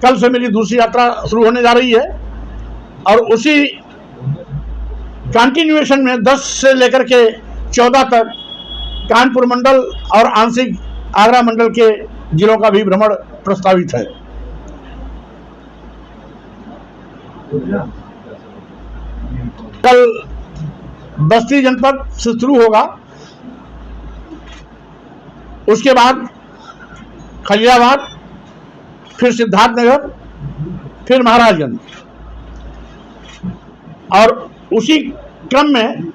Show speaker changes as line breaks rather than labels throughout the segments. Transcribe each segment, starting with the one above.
कल से मेरी दूसरी यात्रा शुरू होने जा रही है और उसी कंटिन्यूएशन में 10 से लेकर के 14 तक कानपुर मंडल और आंशिक आगरा मंडल के जिलों का भी भ्रमण प्रस्तावित है। कल बस्ती जनपद से शुरू होगा, उसके बाद खलियाबाद, फिर सिद्धार्थनगर, फिर महाराजगंज और उसी क्रम में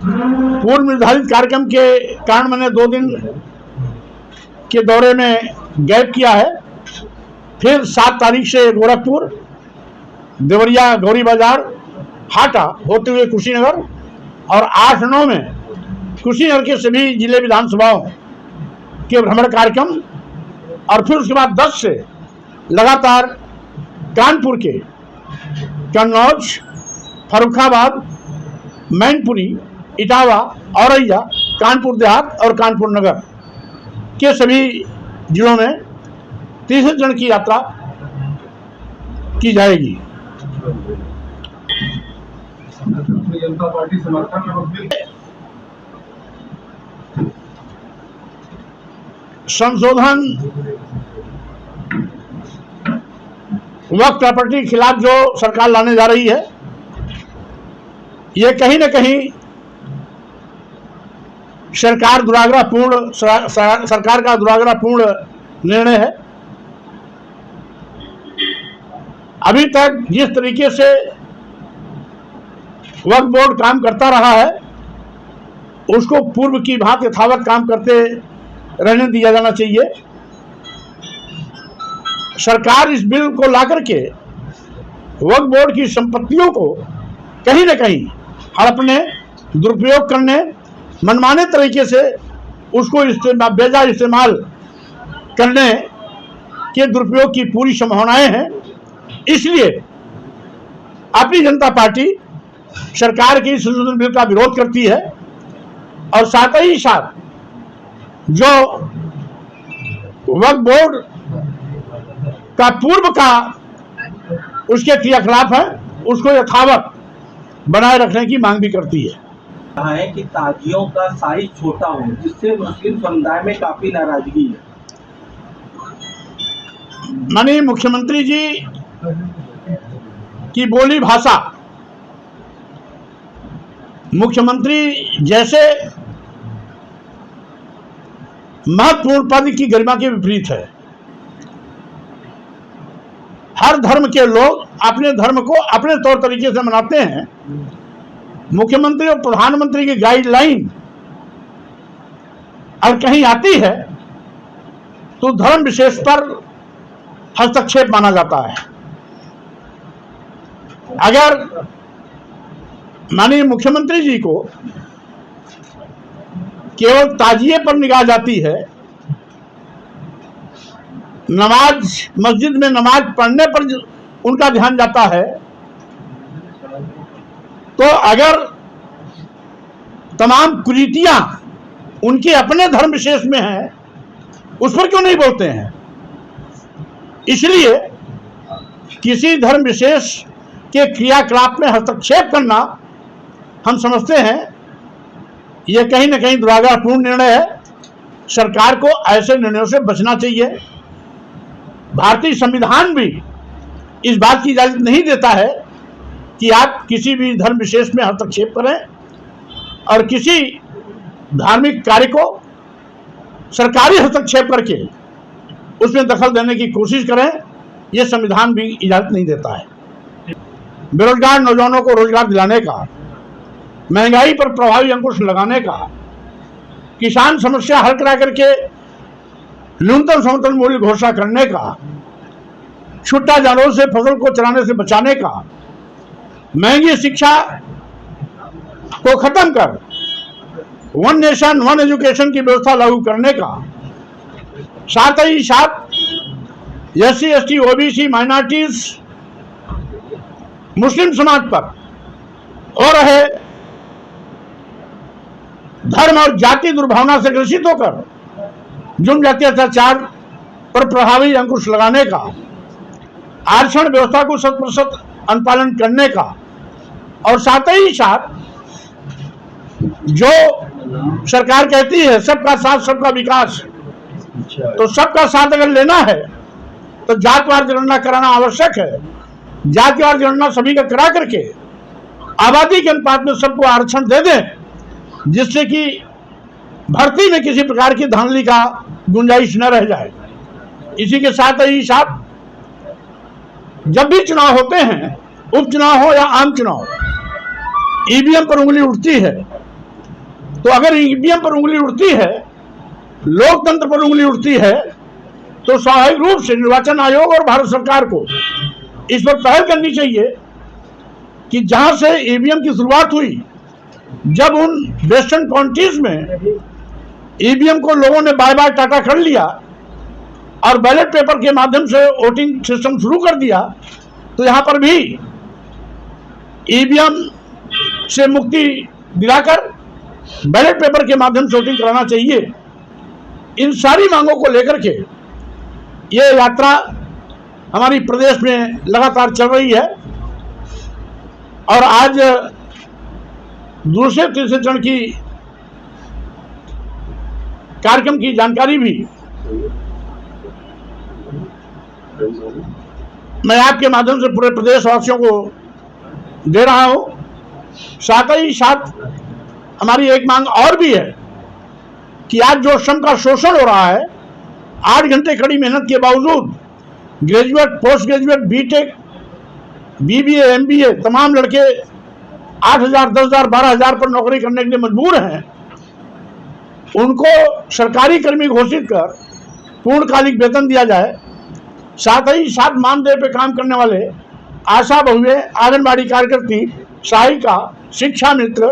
पूर्व निर्धारित कार्यक्रम के कारण मैंने 2 दिन के दौरे में गैप किया है। फिर 7 तारीख से गोरखपुर, देवरिया, गौरी बाजार, हाटा होते हुए कुशीनगर और 8-9 में कुशीनगर के सभी जिले विधानसभाओं के भ्रमण कार्यक्रम और फिर उसके बाद 10 से लगातार कानपुर के कन्नौज, फर्रुखाबाद, मैनपुरी, इटावा, औरैया, कानपुर देहात और कानपुर नगर के सभी जिलों में तीसरे चरण की यात्रा की जाएगी।
जनता पार्टी समर्थन
संशोधन वक्फ प्रॉपर्टी के खिलाफ जो सरकार लाने जा रही है, ये कहीं न कहीं सरकार का दुराग्रहपूर्ण निर्णय है। अभी तक जिस तरीके से वक्फ बोर्ड काम करता रहा है, उसको पूर्व की भांति यथावत काम करते रहने दिया जाना चाहिए। सरकार इस बिल को लाकर के वक्फ बोर्ड की संपत्तियों को कहीं न कहीं हड़पने, दुरुपयोग करने, मनमाने तरीके से उसको बेजा इस्तेमाल करने के दुरुपयोग की पूरी संभावनाएं हैं। इसलिए अपनी जनता पार्टी सरकार के इस संशोधन बिल का विरोध करती है और साथ ही साथ जो वक्फ बोर्ड का पूर्व का उसके क्रियाकलाप है, उसको यथावत बनाए रखने की मांग भी करती है।
कहा है कि ताजियों का साइज छोटा हो, जिससे मुस्लिम समुदाय में काफी नाराजगी है।
माननीय मुख्यमंत्री जी की बोली भाषा मुख्यमंत्री जैसे महत्वपूर्ण पद की गरिमा के विपरीत है। हर धर्म के लोग अपने धर्म को अपने तौर तरीके से मनाते हैं। मुख्यमंत्री और प्रधानमंत्री की गाइडलाइन और कहीं आती है तो धर्म विशेष पर हस्तक्षेप माना जाता है। अगर माननीय मुख्यमंत्री जी को केवल ताजिए पर निगाह जाती है, मस्जिद में नमाज पढ़ने पर उनका ध्यान जाता है, तो अगर तमाम कुरीतियां उनके अपने धर्म विशेष में हैं, उस पर क्यों नहीं बोलते हैं? इसलिए किसी धर्म विशेष के क्रियाकलाप में हस्तक्षेप करना हम समझते हैं यह कहीं न कहीं दुराग्रहपूर्ण निर्णय है। सरकार को ऐसे निर्णयों से बचना चाहिए। भारतीय संविधान भी इस बात की इजाजत नहीं देता है कि आप किसी भी धर्म विशेष में हस्तक्षेप करें और किसी धार्मिक कार्य को सरकारी हस्तक्षेप करके उसमें दखल देने की कोशिश करें। यह संविधान भी इजाजत नहीं देता है। बेरोजगार नौजवानों को रोजगार दिलाने का, महंगाई पर प्रभावी अंकुश लगाने का, किसान समस्या हल करा करके न्यूनतम समर्थन मूल्य घोषणा करने का, छुट्टा जानवरों से फसल को चराने से बचाने का, महंगी शिक्षा को खत्म कर वन नेशन वन एजुकेशन की व्यवस्था लागू करने का, साथ ही साथ SC ST OBC माइनॉरिटीज मुस्लिम समाज पर हो रहे धर्म और जाति दुर्भावना से ग्रसित होकर जुर्म जाति अत्याचार पर प्रभावी अंकुश लगाने का, आरक्षण व्यवस्था को 100% अनुपालन करने का, और साथ ही साथ जो सरकार कहती है सबका साथ सबका विकास, तो सबका साथ अगर लेना है तो जातिवार जनगणना कराना आवश्यक है। जातिवार जनगणना सभी का करा करके आबादी के अनुपात में सबको आरक्षण दे दें, जिससे कि भर्ती में किसी प्रकार की धांधली का गुंजाइश न रह जाए। इसी के साथ ही साथ जब भी चुनाव होते हैं, उपचुनाव हो या आम चुनाव, ईवीएम पर उंगली उठती है। तो अगर ईवीएम पर उंगली उठती है, लोकतंत्र पर उंगली उठती है, तो स्वाभाविक रूप से निर्वाचन आयोग और भारत सरकार को इस पर पहल करनी चाहिए कि जहां से ईवीएम की शुरुआत हुई, जब उन वेस्टर्न काउंटीज में ईवीएम को लोगों ने बाय बाय टाटा कर लिया और बैलेट पेपर के माध्यम से वोटिंग सिस्टम शुरू कर दिया, तो यहां पर भी ईवीएम से मुक्ति दिलाकर बैलेट पेपर के माध्यम से वोटिंग कराना चाहिए। इन सारी मांगों को लेकर के ये यात्रा हमारी प्रदेश में लगातार चल रही है, और आज दूसरे तीसरे चरण की कार्यक्रम की जानकारी भी मैं आपके माध्यम से पूरे प्रदेशवासियों को दे रहा हूं। साथ ही साथ हमारी एक मांग और भी है कि आज जो श्रम का शोषण हो रहा है, 8 घंटे कड़ी मेहनत के बावजूद graduate, post graduate, BTech, BBA, MBA तमाम लड़के 8,000, 10,000, 12,000 पर नौकरी करने के लिए मजबूर हैं। उनको सरकारी कर्मी घोषित कर पूर्णकालिक वेतन दिया जाए। साथ ही साथ मानदेय पे काम करने वाले आशा बहुएं, आंगनबाड़ी कार्यकर्ती, सहायिका, शिक्षा मित्र,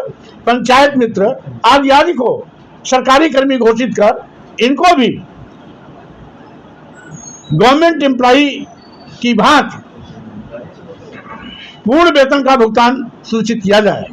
पंचायत मित्र आदि आदि को सरकारी कर्मी घोषित कर इनको भी गवर्नमेंट एम्प्लॉई की भांति पूर्ण वेतन का भुगतान सुनिश्चित किया जाए।